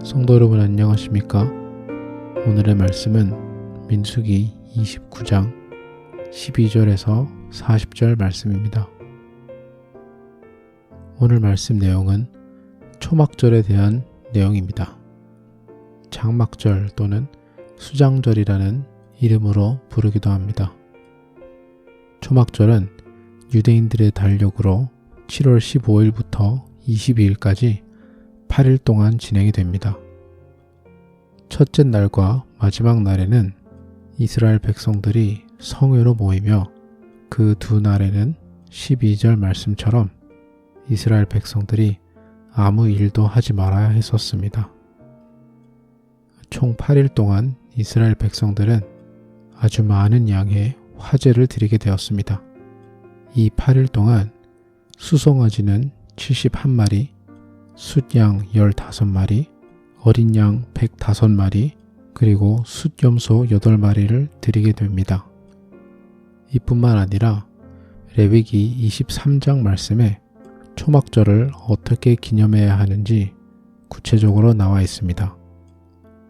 성도 여러분 안녕하십니까? 오늘의 말씀은 민수기 29장 12절에서 40절 말씀입니다. 오늘 말씀 내용은 초막절에 대한 내용입니다. 장막절 또는 수장절이라는 이름으로 부르기도 합니다. 초막절은 유대인들의 달력으로 7월 15일부터 22일까지 8일 동안 진행이 됩니다. 첫째 날과 마지막 날에는 이스라엘 백성들이 성회로 모이며 그 두 날에는 12절 말씀처럼 이스라엘 백성들이 아무 일도 하지 말아야 했었습니다. 총 8일 동안 이스라엘 백성들은 아주 많은 양의 화제를 드리게 되었습니다. 이 8일 동안 수송아지는 71마리, 숫양 15마리, 어린 양 105마리, 그리고 숫염소 8마리를 드리게 됩니다. 이뿐만 아니라 레위기 23장 말씀에 초막절을 어떻게 기념해야 하는지 구체적으로 나와 있습니다.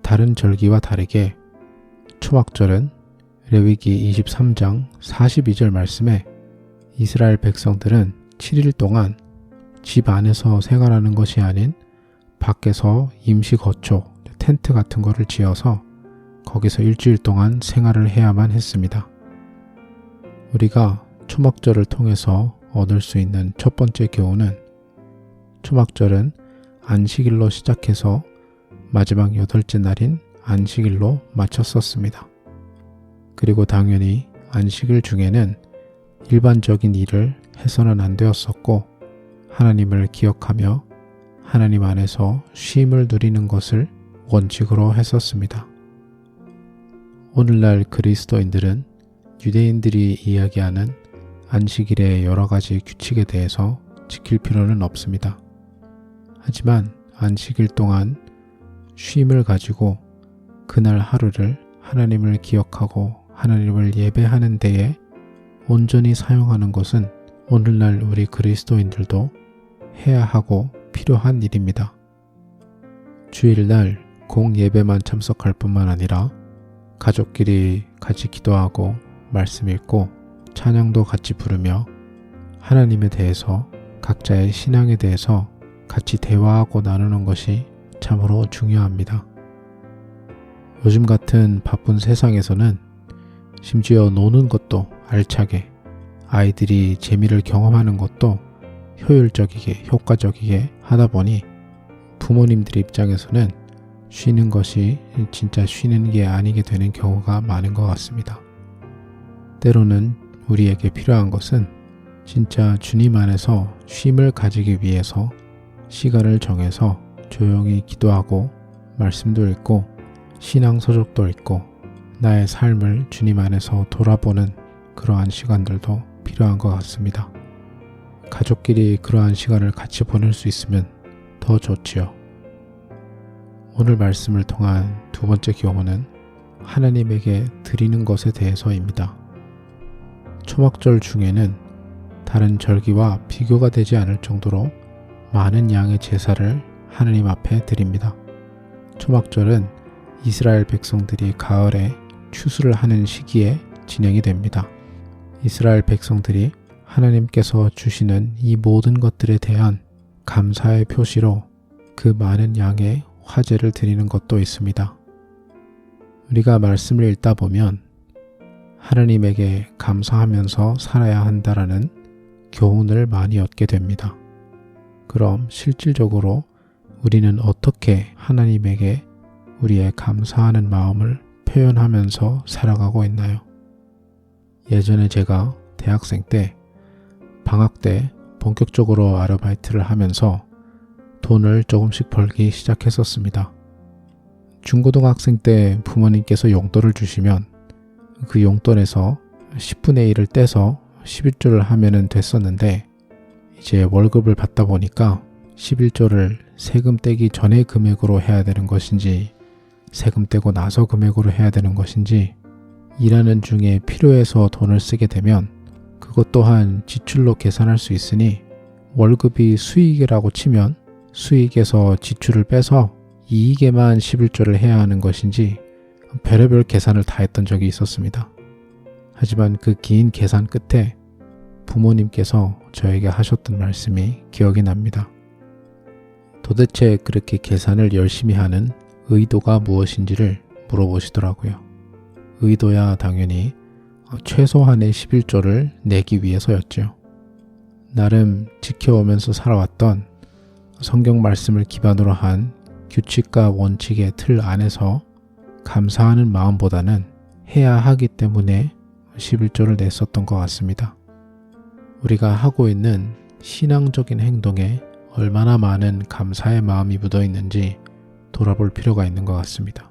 다른 절기와 다르게 초막절은 레위기 23장 42절 말씀에 이스라엘 백성들은 7일 동안 집 안에서 생활하는 것이 아닌 밖에서 임시 거처, 텐트 같은 거를 지어서 거기서 일주일 동안 생활을 해야만 했습니다. 우리가 초막절을 통해서 얻을 수 있는 첫 번째 교훈은 초막절은 안식일로 시작해서 마지막 8째 날인 안식일로 마쳤었습니다. 그리고 당연히 안식일 중에는 일반적인 일을 해서는 안 되었었고 하나님을 기억하며 하나님 안에서 쉼을 누리는 것을 원칙으로 했었습니다. 오늘날 그리스도인들은 유대인들이 이야기하는 안식일의 여러 가지 규칙에 대해서 지킬 필요는 없습니다. 하지만 안식일 동안 쉼을 가지고 그날 하루를 하나님을 기억하고 하나님을 예배하는 데에 온전히 사용하는 것은 오늘날 우리 그리스도인들도 해야 하고 필요한 일입니다. 주일날 공예배만 참석할 뿐만 아니라 가족끼리 같이 기도하고 말씀 읽고 찬양도 같이 부르며 하나님에 대해서 각자의 신앙에 대해서 같이 대화하고 나누는 것이 참으로 중요합니다. 요즘 같은 바쁜 세상에서는 심지어 노는 것도 알차게, 아이들이 재미를 경험하는 것도 효율적이게, 효과적이게 하다 보니 부모님들 입장에서는 쉬는 것이 진짜 쉬는 게 아니게 되는 경우가 많은 것 같습니다. 때로는 우리에게 필요한 것은 진짜 주님 안에서 쉼을 가지기 위해서 시간을 정해서 조용히 기도하고 말씀도 읽고 신앙 서적도 읽고 나의 삶을 주님 안에서 돌아보는 그러한 시간들도 필요한 것 같습니다. 가족끼리 그러한 시간을 같이 보낼 수 있으면 더 좋지요. 오늘 말씀을 통한 두 번째 교훈은 하나님에게 드리는 것에 대해서입니다. 초막절 중에는 다른 절기와 비교가 되지 않을 정도로 많은 양의 제사를 하나님 앞에 드립니다. 초막절은 이스라엘 백성들이 가을에 추수를 하는 시기에 진행이 됩니다. 이스라엘 백성들이 하나님께서 주시는 이 모든 것들에 대한 감사의 표시로 그 많은 양의 화제를 드리는 것도 있습니다. 우리가 말씀을 읽다 보면 하나님에게 감사하면서 살아야 한다라는 교훈을 많이 얻게 됩니다. 그럼 실질적으로 우리는 어떻게 하나님에게 우리의 감사하는 마음을 표현하면서 살아가고 있나요? 예전에 제가 대학생 때 방학 때 본격적으로 아르바이트를 하면서 돈을 조금씩 벌기 시작했었습니다. 중고등학생 때 부모님께서 용돈을 주시면 그 용돈에서 10분의 1을 떼서 11조를 하면 됐었는데 이제 월급을 받다 보니까 11조를 세금 떼기 전에 금액으로 해야 되는 것인지 세금 떼고 나서 금액으로 해야 되는 것인지 일하는 중에 필요해서 돈을 쓰게 되면 그것 또한 지출로 계산할 수 있으니 월급이 수익이라고 치면 수익에서 지출을 빼서 이익에만 11조를 해야 하는 것인지 별의별 계산을 다 했던 적이 있었습니다. 하지만 그 긴 계산 끝에 부모님께서 저에게 하셨던 말씀이 기억이 납니다. 도대체 그렇게 계산을 열심히 하는 의도가 무엇인지를 물어보시더라고요. 의도야 당연히 최소한의 11조를 내기 위해서였죠. 나름 지켜오면서 살아왔던 성경 말씀을 기반으로 한 규칙과 원칙의 틀 안에서 감사하는 마음보다는 해야 하기 때문에 11조를 냈었던 것 같습니다. 우리가 하고 있는 신앙적인 행동에 얼마나 많은 감사의 마음이 묻어 있는지 돌아볼 필요가 있는 것 같습니다.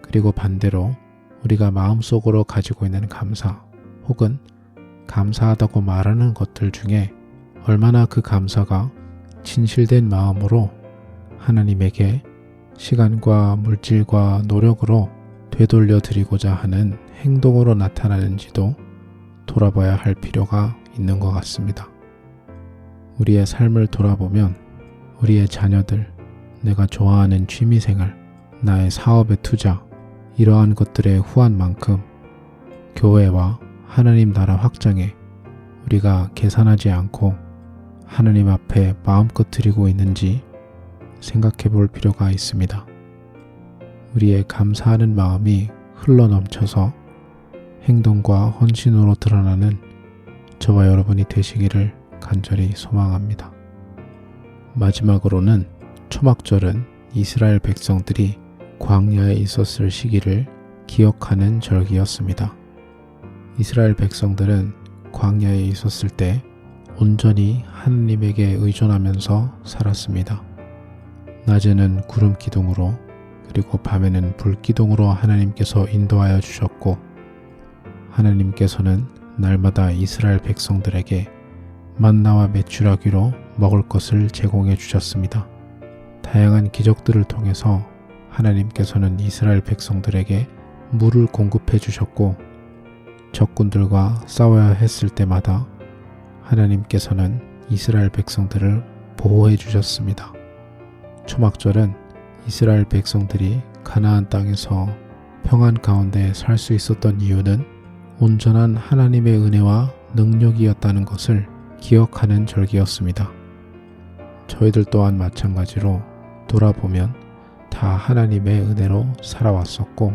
그리고 반대로 우리가 마음속으로 가지고 있는 감사 혹은 감사하다고 말하는 것들 중에 얼마나 그 감사가 진실된 마음으로 하나님에게 시간과 물질과 노력으로 되돌려 드리고자 하는 행동으로 나타나는지도 돌아봐야 할 필요가 있는 것 같습니다. 우리의 삶을 돌아보면 우리의 자녀들, 내가 좋아하는 취미생활, 나의 사업의 투자, 이러한 것들의 후환만큼 교회와 하나님 나라 확장에 우리가 계산하지 않고 하나님 앞에 마음껏 드리고 있는지 생각해 볼 필요가 있습니다. 우리의 감사하는 마음이 흘러넘쳐서 행동과 헌신으로 드러나는 저와 여러분이 되시기를 간절히 소망합니다. 마지막으로는 초막절은 이스라엘 백성들이 광야에 있었을 시기를 기억하는 절기였습니다. 이스라엘 백성들은 광야에 있었을 때 온전히 하나님에게 의존하면서 살았습니다. 낮에는 구름 기둥으로 그리고 밤에는 불 기둥으로 하나님께서 인도하여 주셨고 하나님께서는 날마다 이스라엘 백성들에게 만나와 메추라기로 먹을 것을 제공해 주셨습니다. 다양한 기적들을 통해서 하나님께서는 이스라엘 백성들에게 물을 공급해 주셨고 적군들과 싸워야 했을 때마다 하나님께서는 이스라엘 백성들을 보호해 주셨습니다. 초막절은 이스라엘 백성들이 가나안 땅에서 평안 가운데 살 수 있었던 이유는 온전한 하나님의 은혜와 능력이었다는 것을 기억하는 절기였습니다. 저희들 또한 마찬가지로 돌아보면 다 하나님의 은혜로 살아왔었고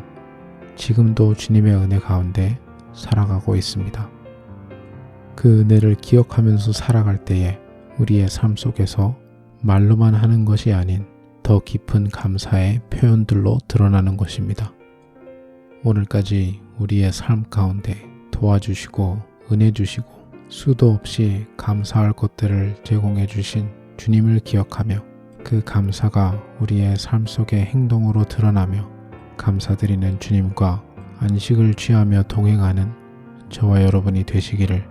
지금도 주님의 은혜 가운데 살아가고 있습니다. 그 은혜를 기억하면서 살아갈 때에 우리의 삶 속에서 말로만 하는 것이 아닌 더 깊은 감사의 표현들로 드러나는 것입니다. 오늘까지 우리의 삶 가운데 도와주시고 은혜 주시고 수도 없이 감사할 것들을 제공해 주신 주님을 기억하며 그 감사가 우리의 삶 속의 행동으로 드러나며 감사드리는 주님과 안식을 취하며 동행하는 저와 여러분이 되시기를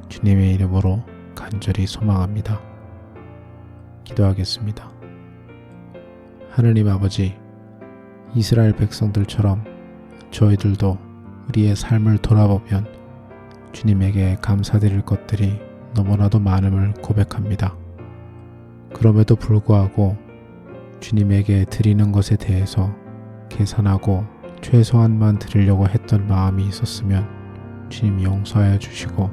주님의 이름으로 간절히 소망합니다. 기도하겠습니다. 하느님 아버지, 이스라엘 백성들처럼 저희들도 우리의 삶을 돌아보면 주님에게 감사드릴 것들이 너무나도 많음을 고백합니다. 그럼에도 불구하고 주님에게 드리는 것에 대해서 계산하고 최소한만 드리려고 했던 마음이 있었으면 주님 용서하여 주시고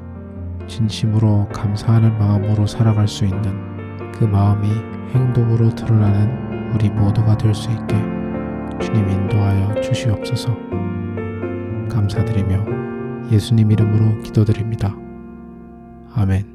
진심으로 감사하는 마음으로 살아갈 수 있는 그 마음이 행동으로 드러나는 우리 모두가 될 수 있게 주님 인도하여 주시옵소서. 감사드리며 예수님 이름으로 기도드립니다. 아멘.